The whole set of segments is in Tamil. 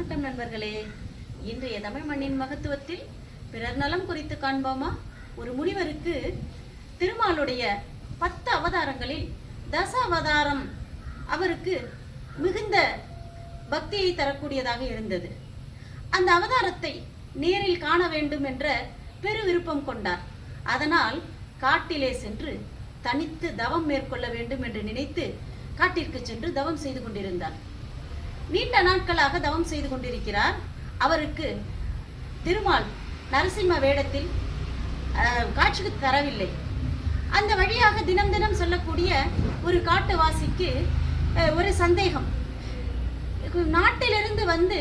வணக்கம் நண்பர்களே. இன்றைய தமிழ் மண்ணின் மகத்துவத்தில் பிறர் நலம் குறித்து காண்போமா? ஒரு முனிவருக்கு திருமாலுடைய 10 அவதாரங்களில் தச அவதாரம் அவருக்கு மிகுந்த பக்தியை தரக்கூடியதாக இருந்தது. அந்த அவதாரத்தை நேரில் காண வேண்டும் என்ற பெரு விருப்பம் கொண்டார். அதனால் காட்டிலே சென்று தனித்து தவம் மேற்கொள்ள வேண்டும் என்று நினைத்து காட்டிற்கு சென்று தவம் செய்து கொண்டிருந்தார். நீண்ட நாட்களாக தவம் செய்து கொண்டிருக்கிறார். அவருக்கு திருமால் நரசிம்ம வேடத்தில் காட்சிக்கு தரவில்லை. அந்த வழியாக தினம் தினம் சொல்லக்கூடிய ஒரு காட்டுவாசிக்கு ஒரு சந்தேகம். நாட்டிலிருந்து வந்து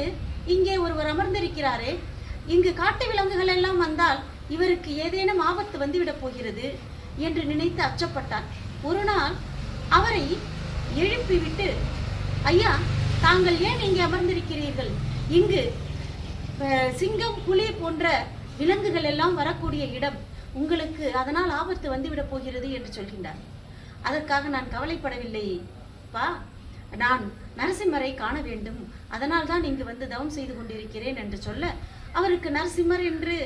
இங்கே ஒருவர் அமர்ந்திருக்கிறாரே, இங்கு காட்டு விலங்குகள் எல்லாம் வந்தால் இவருக்கு ஏதேனும் ஆபத்து வந்துவிடப் போகிறது என்று நினைத்து அச்சப்பட்டார். ஒரு நாள் அவரை எழுப்பிவிட்டு, ஐயா, தாங்கள் ஏன் இங்கே அமர்ந்திருக்கிறீர்கள்? இங்கு சிங்கம், புலி போன்ற விலங்குகள் எல்லாம் வரக்கூடிய இடம். உங்களுக்கு அதனால் ஆபத்து வந்துவிடப் போகிறது என்று சொல்கின்றார். அதற்காக நான் கவலைப்படவில்லை பா, நான் நரசிம்மரை காண வேண்டும், அதனால் தான் இங்கு வந்து தவம் செய்து கொண்டிருக்கிறேன் என்று சொல்ல, அவருக்கு நரசிம்மர் என்று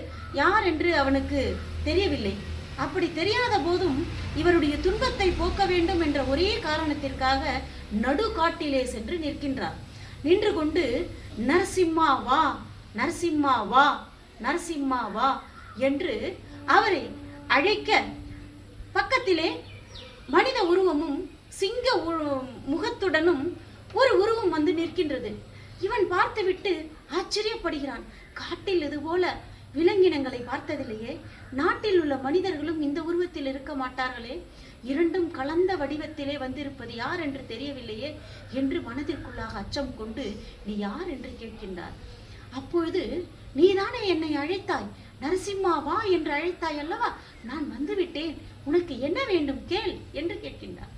யார் என்று அவனுக்கு தெரியவில்லை. அப்படி தெரியாத போதும் இவருடைய துன்பத்தை போக்க வேண்டும் என்ற ஒரே காரணத்திற்காக நடு காட்டிலே சென்று நிற்கின்றார். நின்று கொண்டு நரசிம்மா வா, நரசிம்மா வா, நரசிம்மா வா என்று அவரை அழைக்க, பக்கத்திலே மனித உருவமும் சிங்க முகத்துடனும் ஒரு உருவம் வந்து நிற்கின்றது. இவன் பார்த்துவிட்டு ஆச்சரியப்படுகிறான். காட்டில் இது போல விலங்கினங்களை பார்த்ததில்லையே, நாட்டில் உள்ள மனிதர்களும் இந்த உருவத்தில் இருக்க மாட்டார்களே, இரண்டும் கலந்த வடிவத்திலே வந்திருப்பது யார் என்று தெரியவில்லையே என்று மனதிற்குள்ளாக அச்சம் கொண்டு, நீ யார் என்று கேட்கின்றார். அப்பொழுது, நீதானே என்னை அழைத்தாய், நரசிம்மா வா என்று அழைத்தாய் அல்லவா, நான் வந்துவிட்டேன், உனக்கு என்ன வேண்டும் கேள் என்று கேட்கின்றார்.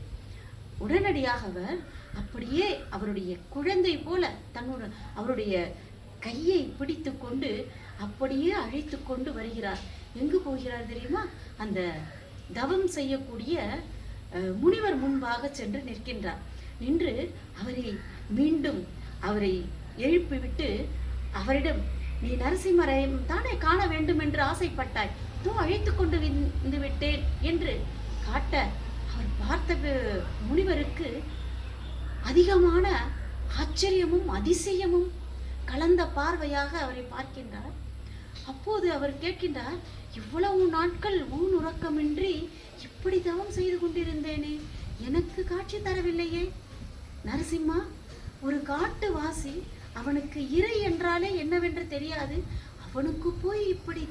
உடனடியாக அவர் அப்படியே அவருடைய குழந்தை போல அவருடைய கையை பிடித்து கொண்டு அப்படியே அழைத்து கொண்டு வருகிறார். எங்கு போகிறார் தெரியுமா? அந்த தவம் செய்யக்கூடிய முனிவர் முன்பாக சென்று நிற்கின்றார். நின்று மீண்டும் அவரை எழுப்பிவிட்டு அவரிடம், நீ நரசிம்மரை தானே காண வேண்டும் என்று ஆசைப்பட்டாய், தூ அழைத்து கொண்டு வந்து விட்டேன் என்று காட்ட, அவர் பார்த்த முனிவருக்கு அதிகமான ஆச்சரியமும் அதிசயமும் கலந்த பார்வையாக அவரை பார்க்கின்றார். அப்போது அவர் கேட்கின்றார், இவ்வளவு நாட்கள் ஊன் உறக்கமின்றி இப்படி தவம் செய்து கொண்டிருந்தேனே, எனக்கு காட்சி தரவில்லையே. நரசிம்மா, ஒரு காட்டுவாசி, அவனுக்கு இறை என்றாலே என்னவென்று தெரியாது, அவனுக்கு போய் இப்படி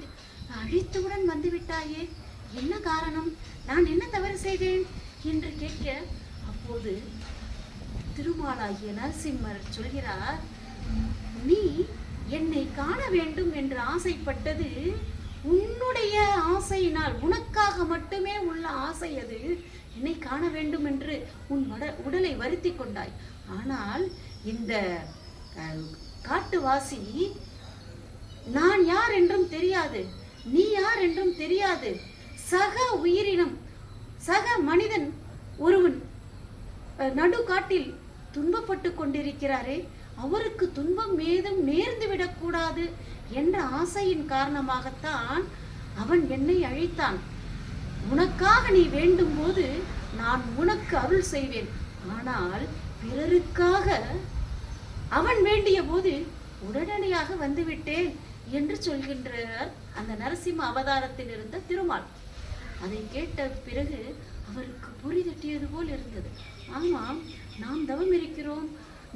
அழித்தவுடன் வந்துவிட்டாயே, என்ன காரணம்? நான் என்ன தவறு செய்தேன் என்று கேட்க, அப்போது திருமாலாகிய நரசிம்மர் சொல்கிறார், நீ என்னை காண வேண்டும் என்று ஆசைப்பட்டது உன்னுடைய ஆசையினால், உனக்காக மட்டுமே உள்ள ஆசை அது. என்னை காண வேண்டும் என்று உன் உடலை வருத்தி கொண்டாய். ஆனால் இந்த காட்டுவாசி நான் யார் என்றும் தெரியாது, நீ யார் என்றும் தெரியாது, சக உயிரினம், சக மனிதன் ஒருவன் நடு காட்டில் துன்பப்பட்டு கொண்டிருக்கிறாரே, அவருக்கு துன்பம் ஏதும் நேர்ந்து விடக்கூடாது என்ற ஆசையின் காரணமாகத்தான் அவன் என்னை அழைத்தான். உனக்காக நீ வேண்டும் போது நான் உனக்கு அருள் செய்வேன். ஆனால் பிறருக்காக அவன் வேண்டிய போது உடனடியாக வந்துவிட்டேன் என்று சொல்கின்றார் அந்த நரசிம்ம அவதாரத்தில் இருந்த திருமால். அதை கேட்ட பிறகு அவருக்கு பொறி தட்டியது போல் இருந்தது. ஆமாம், நாம் தவம் இருக்கிறோம்,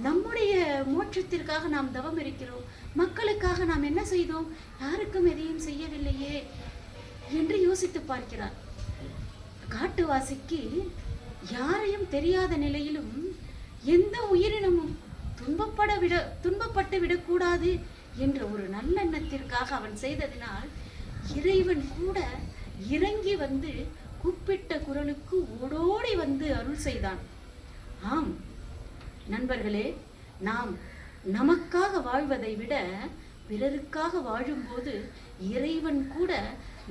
நம்முடைய மோட்சத்திற்காக நாம் தவம் இருக்கிறோம், மக்களுக்காக நாம் என்ன செய்தோம், யாருக்கும் எதையும் செய்யவில்லையே என்று யோசித்து பார்க்கிறார். காட்டுவாசிக்கு யாரையும் தெரியாத நிலையிலும் எந்த உயிரினமும் துன்பப்பட்டு விடக்கூடாது என்ற ஒரு நல்லெண்ணத்திற்காக அவன் செய்ததினால் இறைவன் கூட இறங்கி வந்து கூப்பிட்ட குரலுக்கு ஓடோடி வந்து அருள் செய்தான். ஆம் நண்பர்களே, நாம் நமக்காக வாழ்வதை விட பிறருக்காக வாழும்போது இறைவன் கூட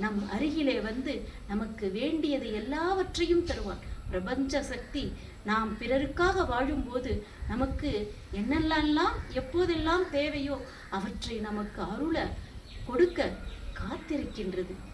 நம் அருகிலே வந்து நமக்கு வேண்டியதை எல்லாவற்றையும் தருவான். பிரபஞ்ச சக்தி நாம் பிறருக்காக வாழும்போது நமக்கு என்னெல்லாம் எப்போதெல்லாம் தேவையோ அவற்றை நமக்கு அருள கொடுக்க காத்திருக்கின்றது.